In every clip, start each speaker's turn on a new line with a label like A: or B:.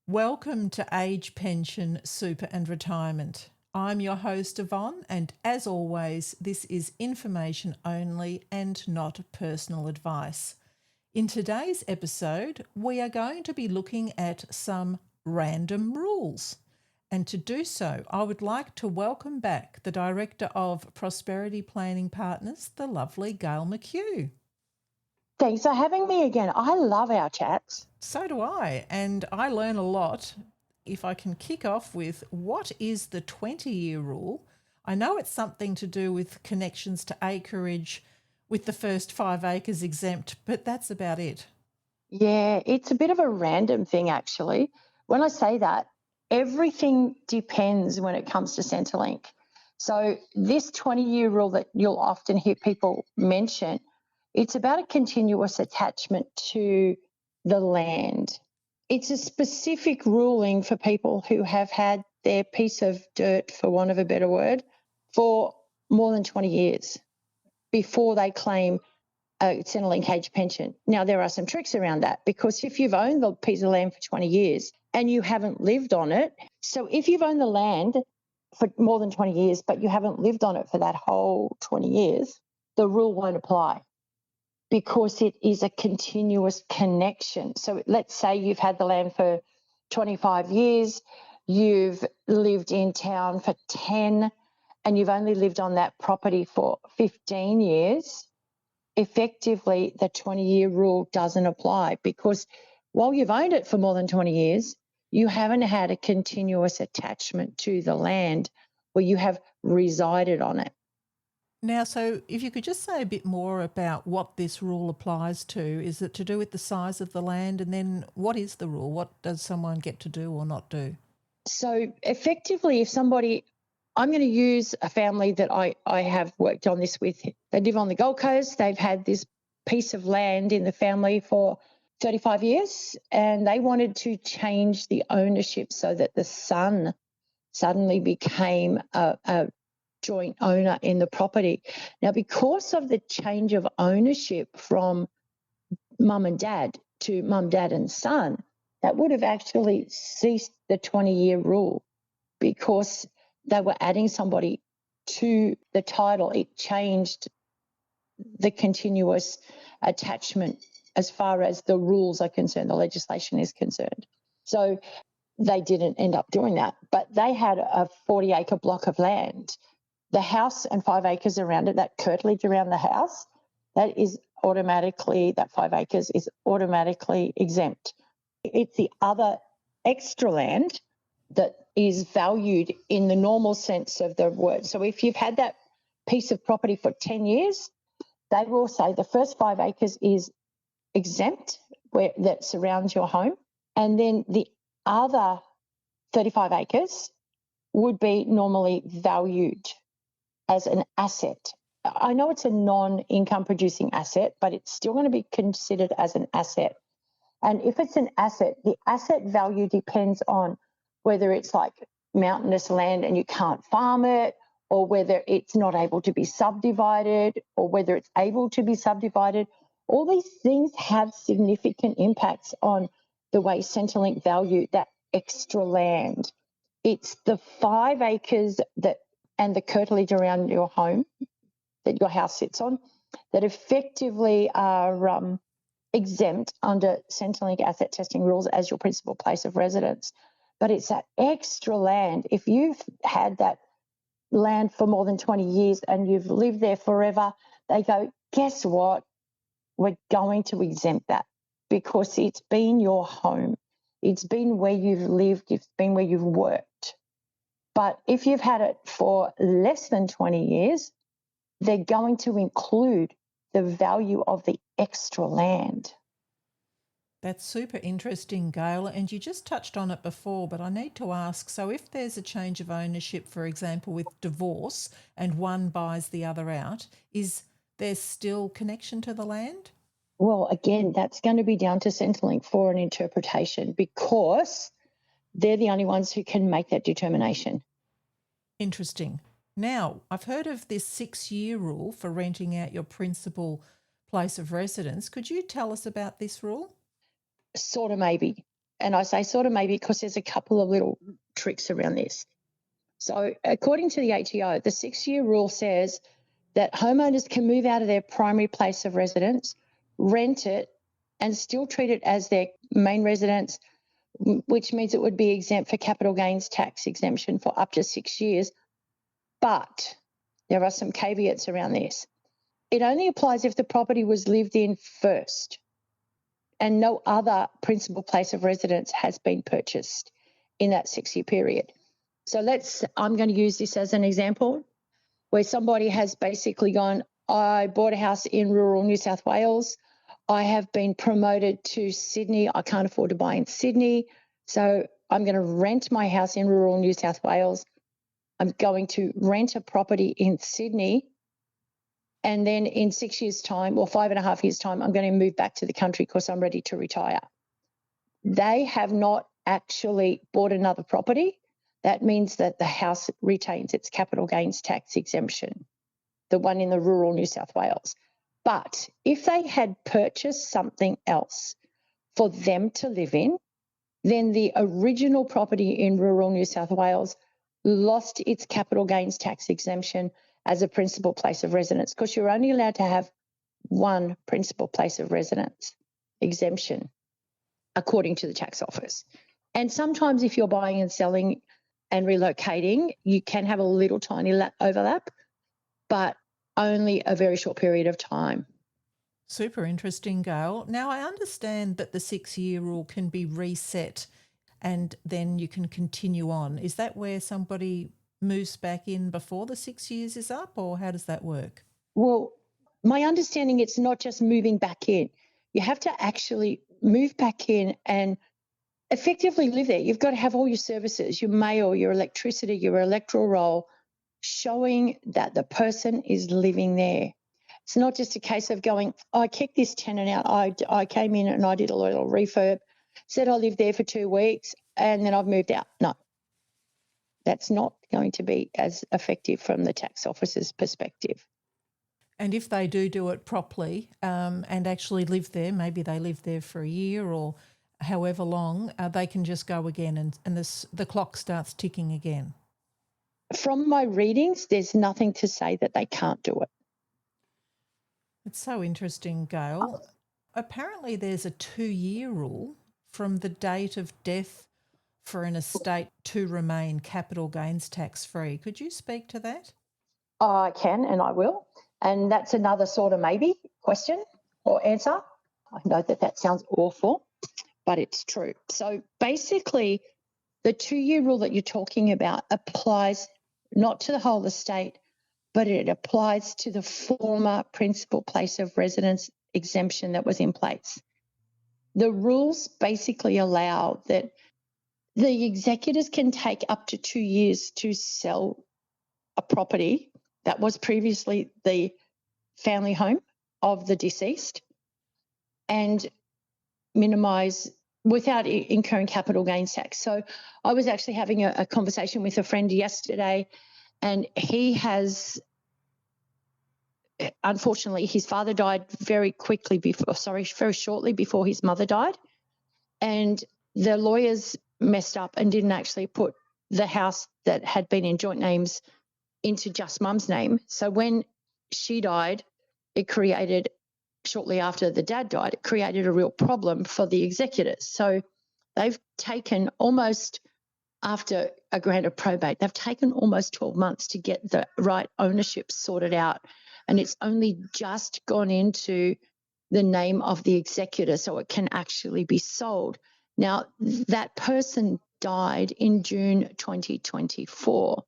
A: Welcome to Age Pension, Super and Retirement. I'm your host Yvonne, and as always, this is information only and not personal advice. In today's episode, we are going to be looking at some random rules. And to do so, I would like to welcome back the Director of Prosperity Planning Partners, the lovely Gayle McKew.
B: Thanks for having me again. I love our chats.
A: So do I, and I learn a lot. If I can kick off with what is the 20-year rule? I know it's something to do with connections to acreage with the first 5 acres exempt, but that's about it.
B: Yeah, it's a bit of a random thing, actually. When I say that, everything depends when it comes to Centrelink. So this 20-year rule that you'll often hear people mention, it's about a continuous attachment to the land. It's a specific ruling for people who have had their piece of dirt, for want of a better word, for more than 20 years before they claim a Centrelink age pension. Now, there are some tricks around that, because if you've owned the piece of land for 20 years and you haven't lived on it, so if you've owned the land for more than 20 years but you haven't lived on it for that whole 20 years, the rule won't apply because it is a continuous connection. So let's say you've had the land for 25 years, you've lived in town for 10, and you've only lived on that property for 15 years, effectively the 20-year rule doesn't apply, because while you've owned it for more than 20 years, you haven't had a continuous attachment to the land where you have resided on it.
A: Now, so if you could just say a bit more about what this rule applies to. Is it to do with the size of the land? And then what is the rule? What does someone get to do or not do?
B: So effectively, if somebody, I'm going to use a family that I have worked on this with. They live on the Gold Coast. They've had this piece of land in the family for 35 years, and they wanted to change the ownership so that the son suddenly became a joint owner in the property. Now, because of the change of ownership from mum and dad to mum, dad and son, that would have actually ceased the 20-year rule, because they were adding somebody to the title. It changed the continuous attachment as far as the rules are concerned, the legislation is concerned. So they didn't end up doing that, but they had a 40-acre block of land. The house and 5 acres around it, that curtilage around the house, that 5 acres is automatically exempt. It's the other extra land that is valued in the normal sense of the word. So if you've had that piece of property for 10 years, they will say the first 5 acres is exempt that surrounds your home, and then the other 35 acres would be normally valued as an asset. I know it's a non-income producing asset, but it's still going to be considered as an asset. And if it's an asset, the asset value depends on whether it's like mountainous land and you can't farm it, or whether it's not able to be subdivided, or whether it's able to be subdivided. All these things have significant impacts on the way Centrelink value that extra land. It's the 5 acres and the curtilage around your home that your house sits on that effectively are exempt under Centrelink asset testing rules as your principal place of residence. But it's that extra land. If you've had that land for more than 20 years and you've lived there forever, they go, guess what? We're going to exempt that, because it's been your home. It's been where you've lived. It's been where you've worked. But if you've had it for less than 20 years, they're going to include the value of the extra land.
A: That's super interesting, Gayle. And you just touched on it before, but I need to ask, so if there's a change of ownership, for example, with divorce, and one buys the other out, is there still connection to the land?
B: Well, again, that's going to be down to Centrelink for an interpretation, because they're the only ones who can make that determination.
A: Interesting. Now, I've heard of this 6-year rule for renting out your principal place of residence. Could you tell us about this rule?
B: Sort of, maybe. And I say sort of maybe because there's a couple of little tricks around this. So according to the ATO, the 6-year rule says that homeowners can move out of their primary place of residence, rent it, and still treat it as their main residence, which means it would be exempt for capital gains tax exemption for up to 6 years. But there are some caveats around this. It only applies if the property was lived in first and no other principal place of residence has been purchased in that 6-year period. So I'm going to use this as an example where somebody has basically gone, I bought a house in rural New South Wales. I have been promoted to Sydney. I can't afford to buy in Sydney. So I'm going to rent my house in rural New South Wales. I'm going to rent a property in Sydney. And then in 6 years' time or 5.5 years' time, I'm going to move back to the country because I'm ready to retire. They have not actually bought another property. That means that the house retains its capital gains tax exemption, the one in the rural New South Wales. But if they had purchased something else for them to live in, then the original property in rural New South Wales lost its capital gains tax exemption as a principal place of residence because you're only allowed to have one principal place of residence exemption according to the tax office. And sometimes if you're buying and selling and relocating, you can have a little tiny overlap, but only a very short period of time.
A: Super interesting, Gail. Now, I understand that the 6-year rule can be reset and then you can continue on. Is that where somebody moves back in before the 6 years is up, or how does that work?
B: Well, my understanding, it's not just moving back in. You have to actually move back in and effectively live there. You've got to have all your services, your mail, your electricity, your electoral roll, showing that the person is living there. It's not just a case of going, I kicked this tenant out. I came in and I did a little refurb, said I lived there for 2 weeks and then I've moved out. No, that's not going to be as effective from the tax officer's perspective.
A: And if they do it properly and actually live there, maybe they live there for a year or however long, they can just go again and the clock starts ticking again.
B: From my readings, there's nothing to say that they can't do it.
A: It's so interesting, Gail. Apparently there's a 2-year rule from the date of death for an estate to remain capital gains tax free. Could you speak to that?
B: I can and I will. And that's another sort of maybe question or answer. I know that sounds awful, but it's true. So basically, the 2-year rule that you're talking about applies not to the whole estate, but it applies to the former principal place of residence exemption that was in place. The rules basically allow that the executors can take up to 2 years to sell a property that was previously the family home of the deceased and minimise without incurring capital gains tax. So I was actually having a conversation with a friend yesterday, and he has, unfortunately, his father died very shortly before his mother died. And the lawyers messed up and didn't actually put the house that had been in joint names into just mum's name. So when she died, shortly after the dad died, it created a real problem for the executors. So they've taken almost, after a grant of probate, they've taken almost 12 months to get the right ownership sorted out. And it's only just gone into the name of the executor so it can actually be sold. Now, that person died in June 2024.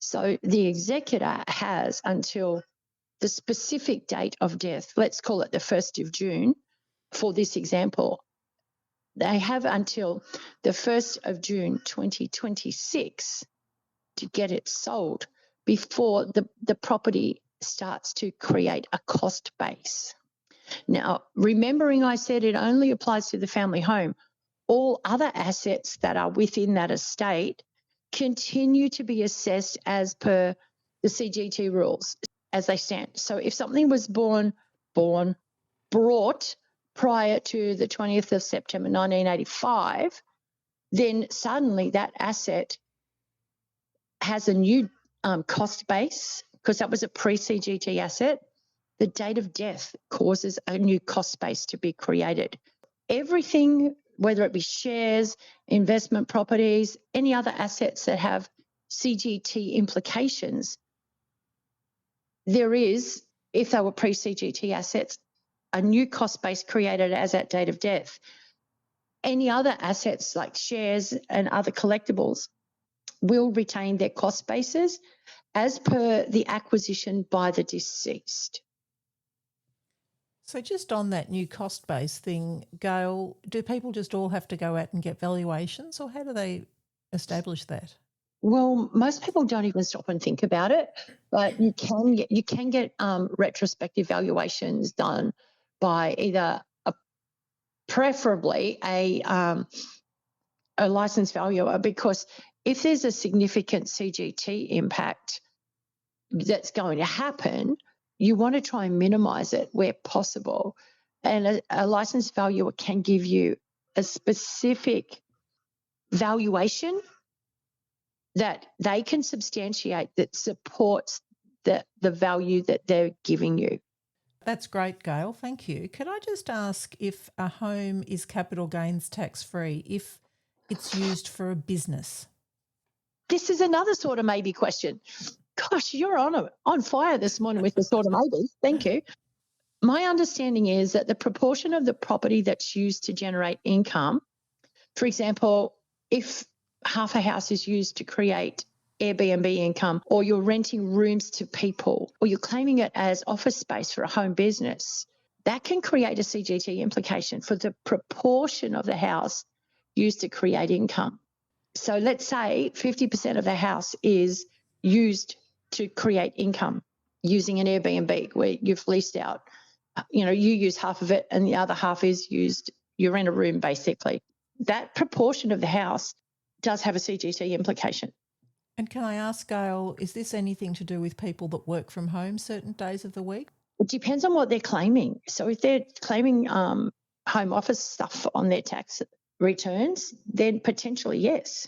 B: So the executor has until the specific date of death, let's call it the 1st of June for this example, they have until the 1st of June 2026 to get it sold before the property starts to create a cost base. Now, remembering I said it only applies to the family home, all other assets that are within that estate continue to be assessed as per the CGT rules as they stand. So if something was brought prior to the 20th of September 1985, then suddenly that asset has a new cost base because that was a pre-CGT asset. The date of death causes a new cost base to be created. Everything, whether it be shares, investment properties, any other assets that have CGT implications, there is, if they were pre-CGT assets, a new cost base created as at date of death. Any other assets like shares and other collectibles will retain their cost bases as per the acquisition by the deceased.
A: So just on that new cost base thing, Gayle, do people just all have to go out and get valuations, or how do they establish that?
B: Well, most people don't even stop and think about it, but you can get retrospective valuations done by either preferably a licensed valuer, because if there's a significant CGT impact that's going to happen, you want to try and minimize it where possible. And a licensed valuer can give you a specific valuation that they can substantiate that supports the value that they're giving you.
A: That's great, Gayle. Thank you. Could I just ask if a home is capital gains tax free if it's used for a business?
B: This is another sort of maybe question. Gosh, you're on fire this morning with the sort of maybe. Thank you. My understanding is that the proportion of the property that's used to generate income, for example, if half a house is used to create Airbnb income, or you're renting rooms to people, or you're claiming it as office space for a home business, that can create a CGT implication for the proportion of the house used to create income. So let's say 50% of the house is used to create income using an Airbnb where you've leased out, you use half of it and the other half is used, you rent a room basically. That proportion of the house does have a CGT implication.
A: And can I ask, Gayle, is this anything to do with people that work from home certain days of the week?
B: It depends on what they're claiming. So if they're claiming home office stuff on their tax returns, then potentially yes.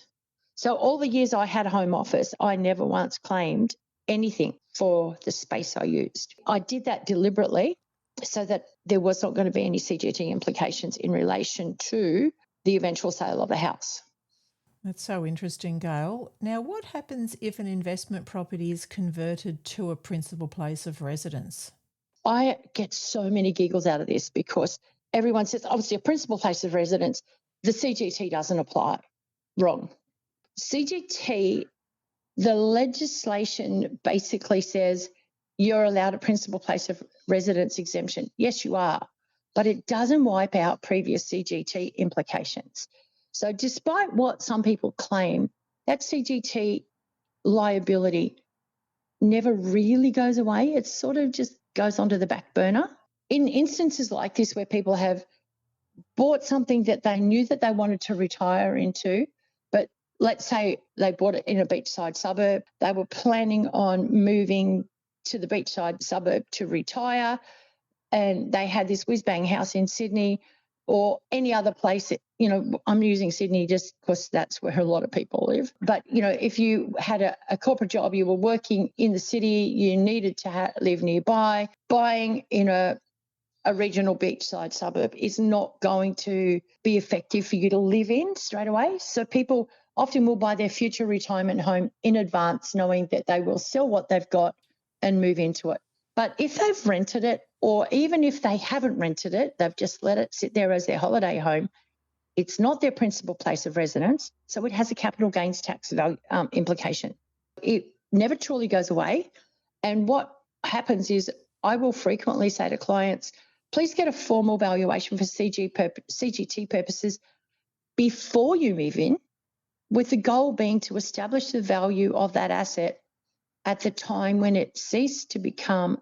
B: So all the years I had a home office, I never once claimed anything for the space I used. I did that deliberately so that there was not going to be any CGT implications in relation to the eventual sale of the house.
A: That's so interesting, Gayle. Now, what happens if an investment property is converted to a principal place of residence?
B: I get so many giggles out of this because everyone says, obviously, a principal place of residence, the CGT doesn't apply. Wrong. CGT, the legislation basically says you're allowed a principal place of residence exemption. Yes, you are, but it doesn't wipe out previous CGT implications. So despite what some people claim, that CGT liability never really goes away. It sort of just goes onto the back burner. In instances like this where people have bought something that they knew that they wanted to retire into, but let's say they bought it in a beachside suburb, they were planning on moving to the beachside suburb to retire, and they had this whiz-bang house in Sydney or any other place. I'm using Sydney just because that's where a lot of people live. But, if you had a corporate job, you were working in the city, you needed to live nearby, buying in a regional beachside suburb is not going to be effective for you to live in straight away. So people often will buy their future retirement home in advance, knowing that they will sell what they've got and move into it. But if they've rented it, or even if they haven't rented it, they've just let it sit there as their holiday home, it's not their principal place of residence, so it has a capital gains tax implication. It never truly goes away. And what happens is I will frequently say to clients, please get a formal valuation for CGT purposes before you move in, with the goal being to establish the value of that asset at the time when it ceased to become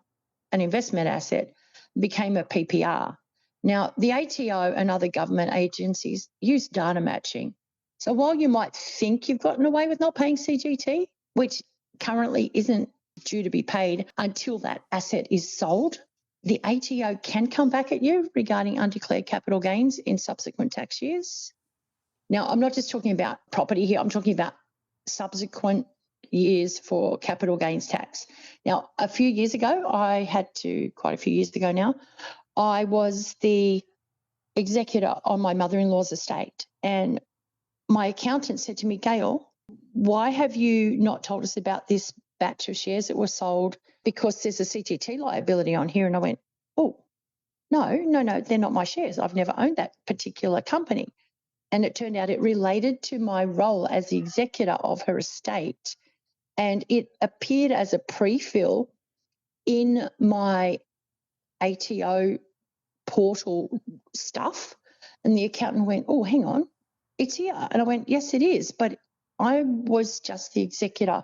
B: an investment asset, became a PPR. Now, the ATO and other government agencies use data matching. So while you might think you've gotten away with not paying CGT, which currently isn't due to be paid until that asset is sold, the ATO can come back at you regarding undeclared capital gains in subsequent tax years. Now, I'm not just talking about property here, I'm talking about subsequent years for capital gains tax. Now, quite a few years ago now, I was the executor on my mother-in-law's estate, and my accountant said to me, Gayle, why have you not told us about this batch of shares that were sold, because there's a CTT liability on here? And I went, oh, no, they're not my shares. I've never owned that particular company. And it turned out it related to my role as the executor of her estate, and it appeared as a pre-fill in my ATO portal stuff. And the accountant went, oh, hang on, it's here. And I went, yes, it is. But I was just the executor.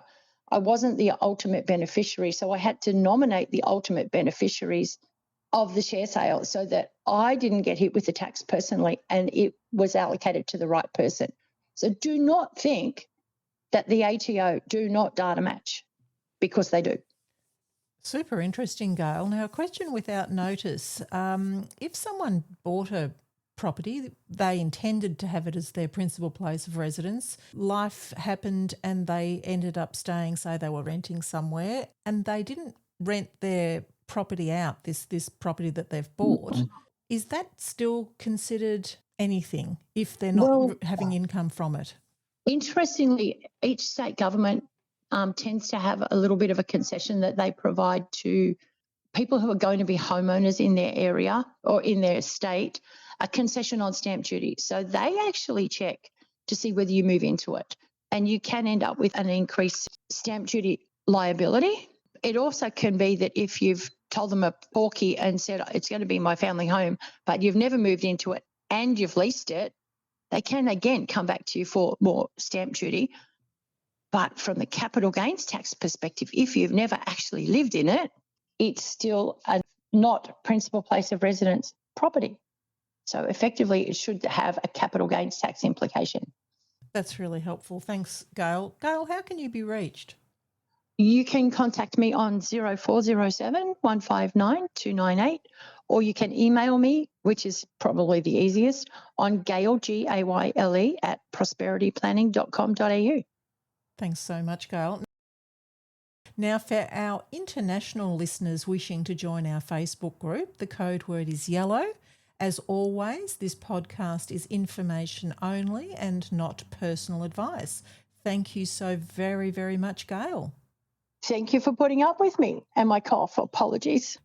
B: I wasn't the ultimate beneficiary. So I had to nominate the ultimate beneficiaries of the share sale so that I didn't get hit with the tax personally and it was allocated to the right person. So do not think that the ATO do not data match, because they do.
A: Super interesting, Gayle. Now, a question without notice. If someone bought a property, they intended to have it as their principal place of residence, life happened and they ended up staying, say they were renting somewhere, and they didn't rent their property out, this property that they've bought, is that still considered anything if they're not having income from it?
B: Interestingly, each state government tends to have a little bit of a concession that they provide to people who are going to be homeowners in their area or in their state, a concession on stamp duty. So they actually check to see whether you move into it, and you can end up with an increased stamp duty liability. It also can be that if you've told them a porky and said it's going to be my family home, but you've never moved into it and you've leased it, they can again come back to you for more stamp duty. But from the capital gains tax perspective, if you've never actually lived in it, it's still a not principal place of residence property. So effectively, it should have a capital gains tax implication.
A: That's really helpful. Thanks, Gayle. Gayle, how can you be reached?
B: You can contact me on 0407 159 298, or you can email me, which is probably the easiest, on Gayle, Gayle, at prosperityplanning.com.au.
A: Thanks so much, Gayle. Now, for our international listeners wishing to join our Facebook group, the code word is yellow. As always, this podcast is information only and not personal advice. Thank you so very, very much, Gayle.
B: Thank you for putting up with me and my cough. Apologies.